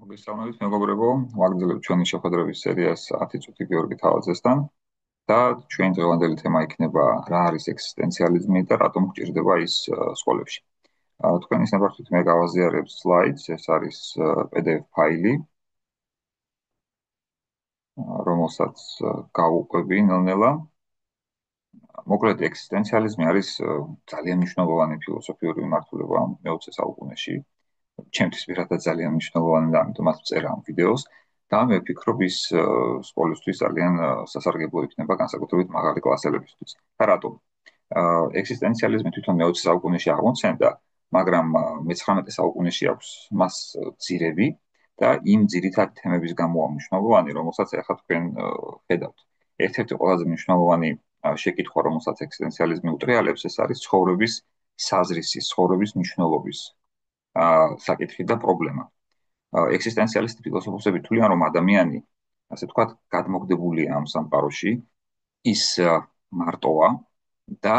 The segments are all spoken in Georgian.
მოგესალმებით მეგობრებო, ვაგრძელებთ ჩვენი შეხვედრების სერიას 10 წუთი გеорგი თავაძესთან და ჩვენი დღევანდელი თემა იქნება რა არის ექსისტენციალიზმი და რატომ გვჭირდება ის სკოლებში. თქვენ ის ნებართვით მე გავაზიარებ სლაიდს, ეს არის PDF ფაილი, რომელსაც გავუყვები ნელ-ნელა. მოკლედ ექსისტენციალიზმი არის ძალიან მნიშვნელოვანი ფილოსოფიური მიმართულება მე-20 საუკუნეში. ჩემთვის პირადად ძალიან მნიშვნელოვანი და ამიტომაც ვწერა ამ ვიდეოს და მე ვფიქრობ ის სკოლისთვის ძალიან სასარგებლო იქნება განსაკუთრებით მაღალი კლასელებისთვის. და რატომ? ექსისტენციალიზმი თვითონ მე-20 საუკუნეში აღმოცენდა, მაგრამ მე-19 საუკუნეში აქვს მას ძირები და იმ ძირითადი თემების გამო მნიშვნელოვანი, რომელსაც ახლა თქვენ ხედავთ. ერთ-ერთი ყველაზე მნიშვნელოვანი შეკითხვა, რომელსაც ექსისტენციალიზმი უტრიალებს, ეს არის ცხოვრების საზრისის, ცხოვრების მნიშვნელობის საკითხი და პრობლემა. ექსისტენციალისტი ფილოსოფოსები თვლიან, რომ ადამიანი, ასე ვთქვათ, გადმოგდებულია ამ სამყაროში, ის მარტოა და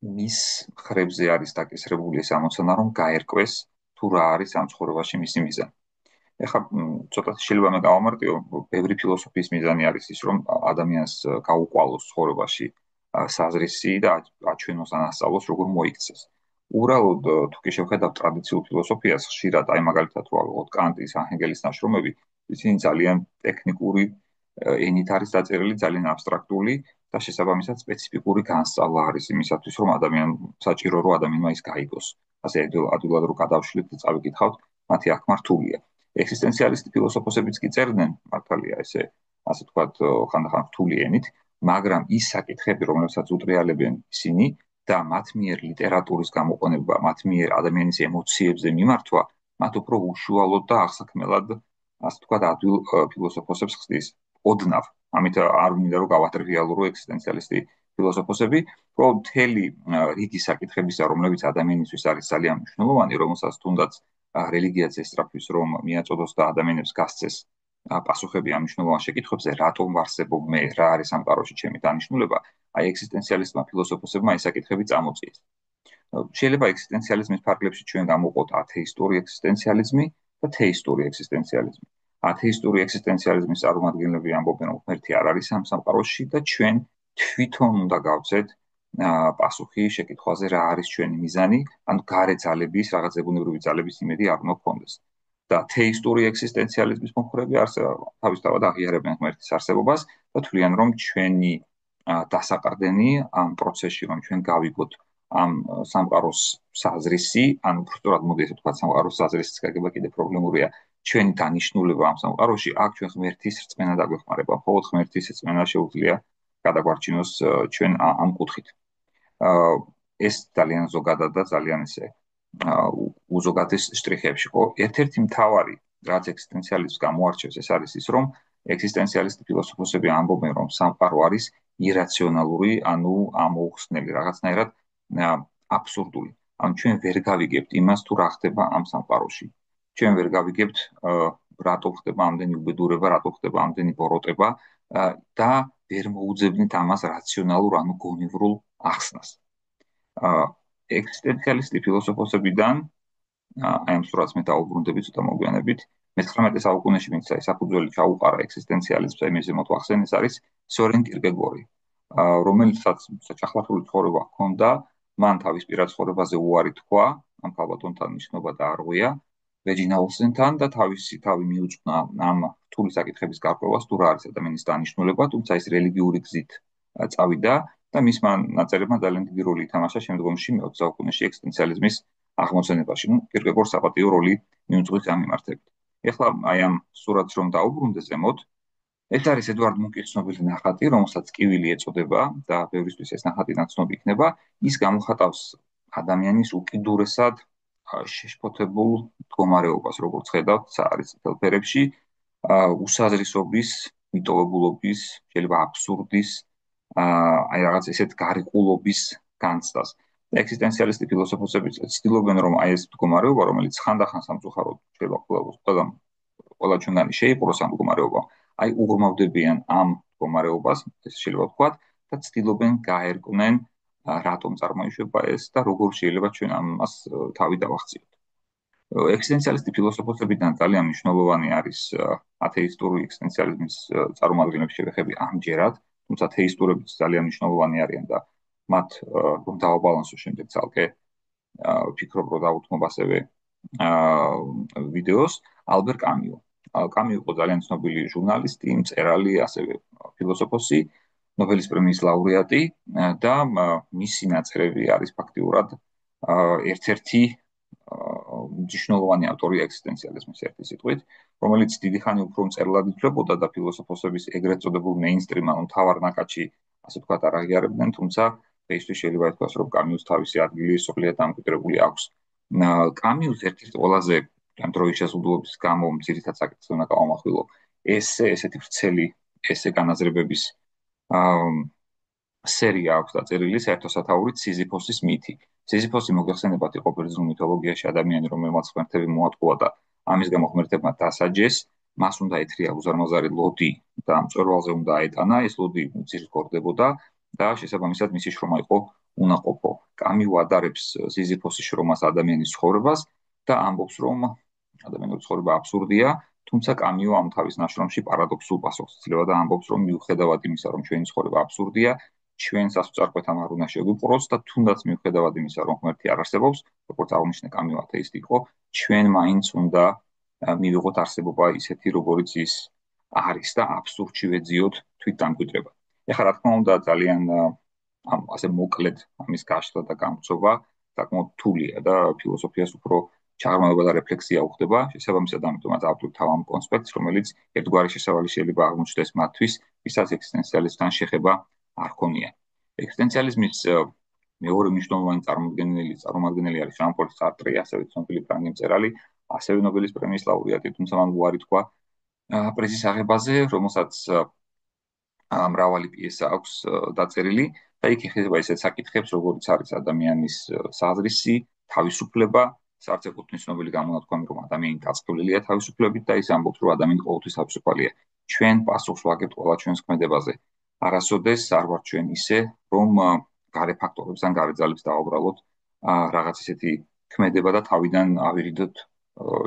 მის ხრებზე არის დაკისრებული ეს ამოცანა, რომ გაერკვეს თუ რა არის ამ ცხოვრებაში მისი მიზანი. ეხლა ცოტა შეიძლება მე გავამარტივო, ბევრი ფილოსოფიის მიზანი არის ის, რომ ადამიანს გაუყვალოს ცხოვრებაში საზრისი და აჩვენოს ან ასწავლოს, როგორ მოიქცეს. უბრალოდ თუ კი შევხედავთ ტრადიციულ ფილოსოფიას, ხშირად აი მაგალითად რო ავიღოთ კანტის, ან ჰეგელის ნაშრომები, ისინი ძალიან ტექნიკური ენით არის დაწერილი, ძალიან აბსტრაქტული და შესაბამისად სპეციფიკური განსწავლა არის იმისათვის, რომ საჭირო რომ ადამიანმა ის გაიგოს. ასე ადვილად რო გადავშლით და წავიკითხავთ, მათი აღქმა რთულია. ექსისტენციალისტი ფილოსოფოსებიც კი წერდნენ, მართალია ესე, ასე ვთქვათ, ხანდახან რთული ენით, მაგრამ ის საკითხები, რომელსაც უტრიალებენ ისინი და მათ მიერ ლიტერატურის გამოყენება, მათ მიერ ადამიანის ემოციებზე მიმართვა, მათ უფრო უშუალოდ და აღსაქმელად, ასე ვთქვათ, ადვილ ფილოსოფოსებს ხდის ოდნავ. ამით არ მინდა რომ გავატრიალურო ექსისტენციალისტი ფილოსოფოსები, რომ მთელი რიგი საკითხებისა, რომლებიც ადამიანისთვის არის ძალიან მნიშვნელოვანი, რომელსაც თუნდაც რელიგიაც ესწრაფვის, რომ მიაწოდოს და ადამიანებს გასცეს პასუხები ამ მნიშვნელოვან შეკითხვებზე, რატომ ვარსებობ მე, რა არის სამყაროში ჩემი დანიშნულება, აი ექსისტენციალისტმა ფილოსოფოსებმა ეს საკითხები წამოწიეს. შეიძლება ექსისტენციალიზმის ფარგლებში ჩვენ გამოვყოთ ათეისტური ექსისტენციალიზმი და თეისტური ექსისტენციალიზმი. ათეისტური ექსისტენციალიზმის წარმომადგენლები ამბობენ, რომ ღმერთი არ არის ამ სამყაროში და ჩვენ თვითონ უნდა გავცეთ პასუხი შეკითხვაზე, რა არის ჩვენი მიზანი, ანუ გარე ძალების, რაღაც ზებუნებრივი ძალების იმედი არ უნდა გქონდეს. და თეისტური ექსისტენციალიზმის მომხრეები თავისთავად აღიარებენ ღმერთის არსებობას და თვლიან, რომ ჩვენი დასაყრდენი ამ პროცესში, რომ ჩვენ გავიგოთ ამ სამყაროს საზრისი, ანუ უბრალოდ მოდი ესე ვთქვათ, სამყაროს საზრისის გაგება კიდე პრობლემურია, ჩვენი დანიშნულება ამ სამყაროში, აქ ჩვენ ღმერთის რწმენა დაგვეხმარება, მხოლოდ ღმერთის რწმენა შეუძლია გადაგვარჩინოს ჩვენ ამ კუთხით. ეს ძალიან ზოგადად და ძალიან ესე უზოგადეს შტრიხებში ხო. ერთ-ერთი მთავარი, რაც ექსისტენციალიზმს გამოარჩევს, ეს არის ის, რომ ექსისტენციალისტი ფილოსოფოსები ამბობენ, რომ სამყარო არის ირაციონალური, ანუ ამოუხსნელი, რაღაცნაირად აბსურდული. ანუ ჩვენ ვერ გავიგებთ იმას, თუ რა ხდება ამ სამყაროში. ჩვენ ვერ გავიგებთ, რატო ხდება ამდენი უბედურება, რატო ხდება ამდენი ბოროტება და ვერ მოუძებნით ამას რაციონალურ, ანუ გონივრულ ახსნას. ექსისტენციალისტი ფილოსოფოსებიდან, აი ამ სურათს მე დავუბრუნდები ცოტა მოგვიანებით, მე-19 საუკუნეში ვინც აი საფუძველი ჩაუყარა ექსისტენციალიზმს, იმის მოტვახსენ, ეს არის სორენ კირკეგორი, რომელსაც საჭახლართული ცხოვრება ჰქონდა, მან თავის პირად ცხოვრებაზე უარი თქვა, ამ ქალბატონთან ნიშნობა დაარღვია რეჯინალსენთან და თავი მიუძღვნა ამ რთული საკითხების გარკვევას, თუ რა არის ადამიანის დანიშნულება, თუმცა ის რელიგიური გზით წავიდა და მისმა ნაწერებმა ძალიან დიდი როლი ითამაშა შემდგომში მე-20 საუკუნეში ექსისტენციალიზმის აღმოცენებაში. კირკეგორს საპატიო როლი მიუძღვის ამ მიმართებით. ეხლა აი ამ სურათს რომ დაუბრუნდე ზემოთ, ეს არის ედვარდ მუნკის ცნობილი ნახატი, რომელსაც კივილი ეწოდება და ბევრისთვის ეს ნახატი ნაცნობი იქნება. ის გამოხატავს ადამიანის უკიდურესად შეშფოთებულ მდგომარეობას, როგორც ხედავთ, არის წითელ ფერებში, უსაზრისობის, მიტოვებულობის, შეიძლება აბსურდის, აი რაღაც ესეთ გარიყულობის განცდას. ექსისტენციალისტი ფილოსოფოსები ცდილობენ, რომ აი ეს მდგომარეობა, რომელიც ხანდახან სამწუხაროდ შეიძლება ყველა ჩვენგანი შეიპყროს ამ მდგომარეობამ, აი უღრმავდებიან ამ მდგომარეობას, ეს შეიძლება ვთქვათ, და ცდილობენ გაერკვნენ, რატომ წარმოიშვება ეს და როგორ შეიძლება ჩვენ ამას თავი დავახციოთ. ექსისტენციალისტი ფილოსოფოსებიდან ძალიან მნიშვნელოვანი არის ათეისტური ექსისტენციალიზმის წარმომადგენლების შეფეხები ამჯერად, თუმცა თეისტურებიც ძალიან მნიშვნელოვანი არიან და მათ რომ დავაბალანსო შემდეგ ცალკე ვფიქრობ, რომ დავუთმობ ასევე ვიდეოს ალბერ კამიუ. კამიუ იყო ძალიან ცნობილი ჟურნალისტი, მწერალი, ასევე ფილოსოფოსი, ნობელის პრემიის ლაურეატი და მისი ნაწერები არის ფაქტიურად ერთ-ერთი მნიშვნელოვანი ავტორია ექსისტენციალიზმის ერთი სიტყვით, რომელიც დიდი ხანი უფრო მწერლად ითვლებოდა და ფილოსოფოსების ეგრეთ წოდებულ მეინსტრიმ, ანუ მთავარ ნაკადში, ასე ვთქვათ, არ აღიარებდნენ, თუმცა დღეისთვის შეიძლება ითქვას, რომ კამიუს თავისი ადგილი სრულიად დამკვიდრებული აქვს. კამიუს ერთ-ერთი ყველაზე ამ დროის შესაძლებლობის გამო ძირითად საკითხს უნდა გავამახვილო ესეთი ვრცელი განაზრებების სერია აქვს დაწერილი საერთო სათაურით სიზიფოსის მითი. სიზიფოსი მოგეხსენებათ იყო ბერძნულ მითოლოგიაში ადამიანი, რომელმაც ღმერთები მოატყუა და ამის გამო ღმერთებმა დასაჯეს, მას უნდა ეთრია უზარმაზარი ლოდი და მწვერვალზე უნდა აეტანა, ეს ლოდი მიწის გორდებოდა და შესაბამისად მისი შრომა იყო უნაყოფო. კამიუ ადარებს სიზიფოსის შრომას ადამიანის ცხოვრებას და ამბობს, რომ ადამიანური ცხოვრება აბსურდია, თუმცა კამიუ ამ თავის ნაშრომში პარადოქსულ პასუხს იძლევა და ამბობს, რომ მიუხედავად იმისა, რომ ჩვენი ცხოვრება აბსურდია, ჩვენ სასწრაფოებთან არ უნდა შევიპყროს და თუნდაც მიუხედავად იმისა, რომ ღმერთი არ არსებობს, როგორც აღნიშნე კამიუ ათეისტი იყო, ჩვენ მაინც უნდა მივიღოთ არსებობა ისეთი, როგორიც ის არის და აბსურდში ვეძიოთ თვითდამკვიდრება. ეხლა რა თქმა უნდა, ძალიან ასე მოკლედ ამის გაშლა და გამწობა საკმაოდ რთულია და ფილოსოფიას უფრო ჩაღრმავება და რეფლექსია უხდება, შესაბამისად ამიტომაც ავტორ თავამ კონსპექტს, რომელიც ერთგვარი შესავალი შეიძლება აღმოჩნდეს მათთვის, ვისაც ექსისტენციალიზმთან შეხება არ ქონია. ექსისტენციალიზმის მეორე მნიშვნელოვანი წარმომადგენელი არის ჟან-პოლ სარტრი, ასევე ცნობილი ფრანგი მწერალი, ასევე ნობელის პრემიის ლაურეატი, თუმცა მან უარი თქვა პრიზის აღებაზე, რომელსაც მრავალი პიესა აქვს დაწერილი და იქ ეხება ისეთ საკითხებს, როგორიც არის ადამიანის საზრისი, თავისუფლება, არც ეკუთვნის ცნობილი გამონათქვამი, რომ ადამიანი დაწყევლილია თავისუფლებით და ის ამბობს, რომ ადამიანი ყოველთვის თავისუფალია. ჩვენ პასუხს ვაგებთ ყველა ჩვენს ქმედებაზე. არასოდეს არ ვართ ჩვენ ისე, რომ გარე ფაქტორებს ან გარე ძალებს დავაბრალოთ რაღაც ისეთი ქმედება და თავიდან ავირიდოთ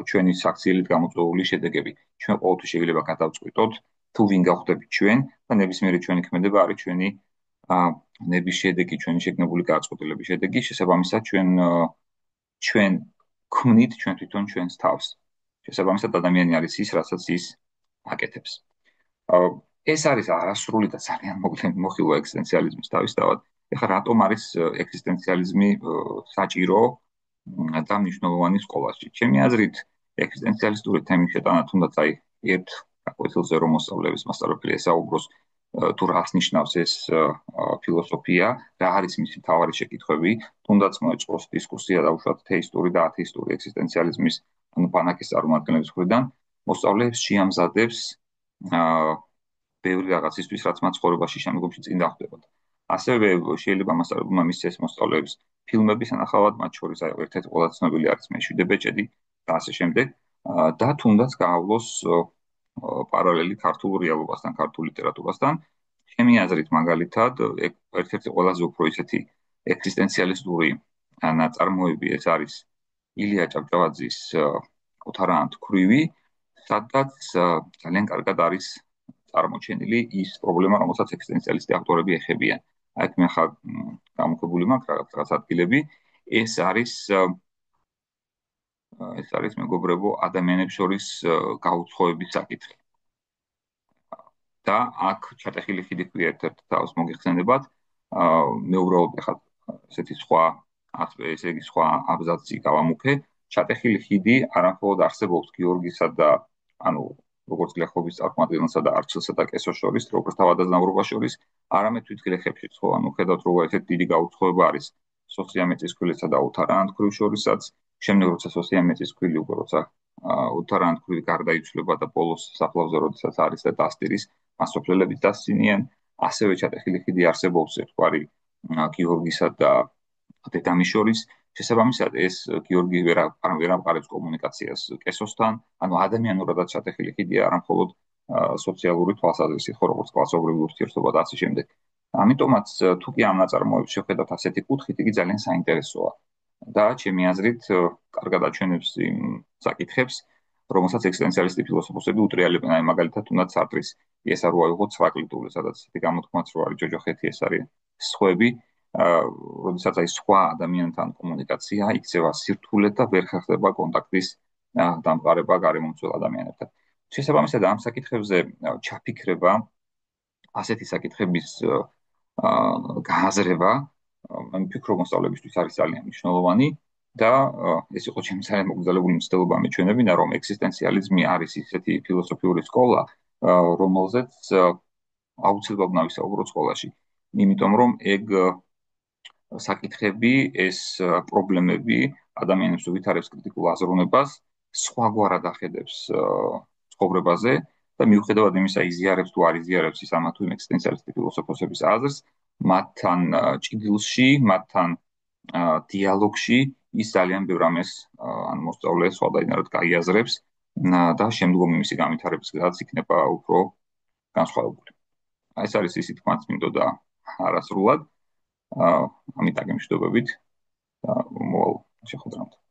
ჩვენი საქციელით გამოწვეული შედეგები. ჩვენ ყოველთვის შეიძლება გადავწყვიტოთ თუ ვინ გავხდებით ჩვენ და ნებისმიერი ჩვენი ქმედება არის ჩვენი ნების შედეგი, ჩვენი შეგნებული გადაწყვეტილების შედეგი, შესაბამისად ჩვენ ქმნით ჩვენ თვითონ ჩვენს თავს. შესაბამისად ადამიანი არის ის, რასაც ის აკეთებს. ეს არის არასრული და ძალიან მოხილვა ექსისტენციალიზმის თავისთავად. ეხლა რატომ არის ექსისტენციალიზმი საჭირო და მნიშვნელოვანი სკოლაში? ჩემი აზრით, ექსისტენციალისტური თემის შეტანა თუნდაც აი ერთ გაკვეთილზე რომ მოსწავლეების მასწავლებელი ესაუბროს თუ რას ნიშნავს ეს ფილოსოფია, რა არის მისი მთავარი შეკითხვები, თუნდაც მოეწყოს დისკუსია დაუშვათ თეისტური და ათეისტური ექსისტენციალიზმის ანუ ბანაკის წარმომადგენლების მხრიდან, მოსწავლეებს შეამზადებს ბევრი რაღაცისთვის, რაც მათ ცხოვრებაში შემდგომში წინ დახვდებოდა. ასევე შეიძლება მასწავლებელმა მისცეს მოსწავლეებს ფილმები სანახავად, მათ შორის ერთ-ერთი ყველაზე ცნობილი არის მეშვიდე ბეჭედი და ასე შემდეგ, და თუნდაც გაავლოს პარალელი ქართულ რეალობასთან, ქართულ ლიტერატურასთან. ჩემი აზრით, მაგალითად, ერთ-ერთი ყველაზე უფრო ისეთი ექსისტენციალისტური ნაწარმოები ეს არის ილია ჭავჭავაძის ოთარაანთ ქვრივი, სადაც ძალიან კარგად არის წარმოჩენილი ის პრობლემა, რომელსაც ექსისტენციალისტი ავტორები ეხებიან. აქ მე ხა გამოქვებული მაქვს რაღაც ადგილები, ეს არის მეგობრებო ადამიანებს შორის გაუცხოების საკითხი. და აქ ჩატეხილი ხიდი ქვია ერთ-ერთ თავს მოგეხსენებათ, მე უბრალოდ ახლა ესეთი სხვა აბზაცი გავამუქე. ჩატეხილი ხიდი არამხოლოდ არსებობს გიორგისა და ანუ როგორც გლეხობის წარმომადგენელსა და არჩილსა და კესოს შორის, როგორც თავადაზნაურობას შორის, არამედ თვით გლეხებშიც, ხო, ანუ ხედავთ როგორ ესეთი დიდი გაუცხოება არის სოსია მეწისქვილისა და ოთარაანთ ქვრივ შორისაც, შემდეგ როცა სოსია მეწისქვილი უკვე როცა ოთარაანთ ქვრივი გარდაიცვლება და ბოლოს საფლავზე როდესაც არის და დასტირის მასოფლელებით დასცინიან, ასევე ჩატეხილი ხიდი არსებობს ერთგვარი გიორგისა და დედამის შორის. შესაბამისად, ეს გიორგი ვერ ამყარებს კომუნიკაციას კესოსთან, ანუ ადამიანურადაც ჩატეხილი ხიდია, არამხოლოდ სოციალური თვალსაზრისით, ხო, როგორც კლასობრივი ურთიერთობა და ასე შემდეგ. ამიტომაც, თუ კი ამ ნაწარმოებს შევხედავთ ასეთი კუთხით, იგი ძალიან საინტერესოა. და ჩემი აზრით კარგად აჩვენებს იმ საკითხებს, რომელსაც ეგზისტენციალისტი ფილოსოფოსები უტრიალებენ. აი მაგალითად, თუნდაც სარტრის პიესა რო ავიღოთ „ცხრაკლიტური“, სადაც ისეთი გამოთქმაც რო არის ჯოჯოხეთი ეს არის სხვები, როდესაც აი სხვა ადამიანთან კომუნიკაცია იქცევა სირთულედ და ვერ ხერხდება კონტაქტის დამყარება გარემომცველ ადამიანებთან. შესაბამისად, ამ საკითხებზე ჩაფიქრება, ასეთი საკითხების გააზრება მიფიქრო მოსწავლებისთვის არის ძალიან მნიშვნელოვანი და ეს იყო ჩემი ძალიან მოგრძალებული მცდელობა მეჩვენებინა, რომ ეგზისტენციალიზმი არის ისეთი ფილოსოფიური სკოლა, რომელზეც აუცილებლად უნდა ვისაუბროთ სკოლაში. იმიტომ რომ ეგ საკითხები, ეს პრობლემები ადამიანებს უვითარებს კრიტიკულ აზროვნებას, სხვაგვარად ახედებს ცხოვრებაზე და მიუხედავად იმისა, იზიარებს თუ არ იზიარებს ის ამა თუ იმ ეგზისტენციალისტი ფილოსოფოსების აზრს, მათთან ჭიდილში, მათთან დიალოგში ის ძალიან ბევრ რამეს ან მოსწავლეს სხვადასხვა გაიაზრებს და შემდგომი მისი განვითარების გზაც იქნება უფრო განსხვავებული. ეს არის ისი თქმაც მინდოდა არასრულად. ამით აგემშვიდობებით და მოვალ შეხვედრამდე.